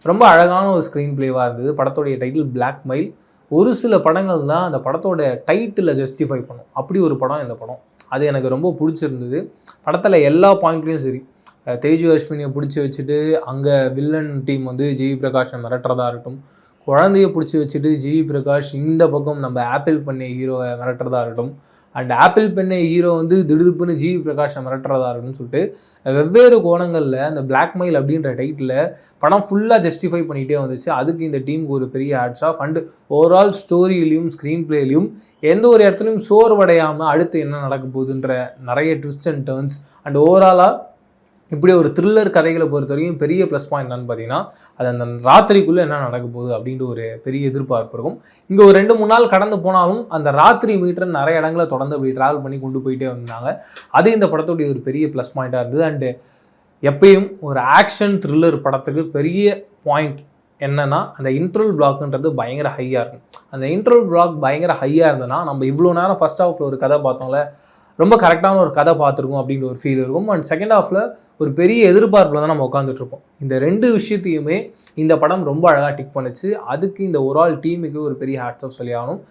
ரொம்ப அழகான ஒரு ஸ்க்ரீன் பிளேவாக இருந்தது. படத்தோடைய டைட்டில் பிளாக்மெயில். ஒரு சில படங்கள் தான் அந்த படத்தோட டைட்டிலை ஜஸ்டிஃபை பண்ணும். அப்படி ஒரு படம் இந்த படம். அது எனக்கு ரொம்ப பிடிச்சிருந்தது. படத்தில் எல்லா பாயிண்ட்லேயும் சரி, தேஜு அஸ்வினியை பிடிச்சி வச்சுட்டு அங்கே வில்லன் டீம் வந்து ஜிவி பிரகாஷை மிரட்டுறதா இருக்கட்டும், குழந்தைய பிடிச்சி வச்சுட்டு ஜிவி பிரகாஷ் இந்த பக்கம் நம்ம ஆப்பிள் பண்ணை ஹீரோவை மிரட்டுறதா இருக்கட்டும், அண்ட் ஆப்பிள் பண்ணை ஹீரோ வந்து திடுதுப்புன்னு ஜிவி பிரகாஷை மிரட்டுறதா இருக்குன்னு சொல்லிட்டு வெவ்வேறு கோணங்களில் அந்த பிளாக்மெயில் அப்படின்ற டைட்டில் படம் ஃபுல்லாக ஜஸ்டிஃபை பண்ணிகிட்டே வந்துச்சு. அதுக்கு இந்த டீமுக்கு ஒரு பெரிய ஹேட்ஸ் ஆஃப். அண்டு ஓவரால் ஸ்டோரியிலையும் ஸ்க்ரீன் பிளேலையும் எந்த ஒரு இடத்துலையும் சோர்வடையாமல் அடுத்து என்ன நடக்க போகுதுன்ற நிறைய ட்விஸ்ட் அண்ட் டர்ன்ஸ் அண்ட் ஓவராலாக இப்படி ஒரு த்ரில்லர் கதைகளை பொறுத்த வரைக்கும் பெரிய ப்ளஸ் பாயிண்ட் என்னன்னு பார்த்தீங்கன்னா, அது அந்த ராத்திரிக்குள்ளே என்ன நடக்க போகுது அப்படின்ற ஒரு பெரிய எதிர்பார்ப்பு இருக்கும். இங்கே ஒரு 2-3 நாள் கடந்து போனாலும் அந்த ராத்திரி மீட்டர் நிறைய இடங்களை தொடர்ந்து அப்படி ட்ராவல் பண்ணி கொண்டு போயிட்டே வந்தாங்க. அது இந்த படத்துடைய ஒரு பெரிய ப்ளஸ் பாயிண்ட்டாக இருந்தது. அண்டு எப்பயும் ஒரு ஆக்ஷன் த்ரில்லர் படத்துக்கு பெரிய பாயிண்ட் என்னன்னா, அந்த இன்ட்ரோல் பிளாக்ன்றது பயங்கர ஹையாக இருக்கும். அந்த இன்ட்ரோல் பிளாக் பயங்கர ஹையாக இருந்ததுன்னா நம்ம இவ்வளோ நேரம் ஃபர்ஸ்ட் ஹாஃபில் ஒரு கதை பார்த்தோம்ல, ரொம்ப கரெக்டான ஒரு கதை பார்த்துருக்கோம் அப்படின்ற ஒரு ஃபீல் இருக்கும். அண்ட் செகண்ட் ஹாஃபில் ஒரு பெரிய எதிர்பார்ப்பில் தான் நம்ம உட்காந்துட்ருப்போம். இந்த 2 விஷயத்தையுமே இந்த படம் ரொம்ப அழகாக டிக் பண்ணுச்சு. அதுக்கு இந்த ஒரு ஆல் டீமுக்கு ஒரு பெரிய ஹேட்ஸ் ஆஃப் சொல்லி ஆகணும்.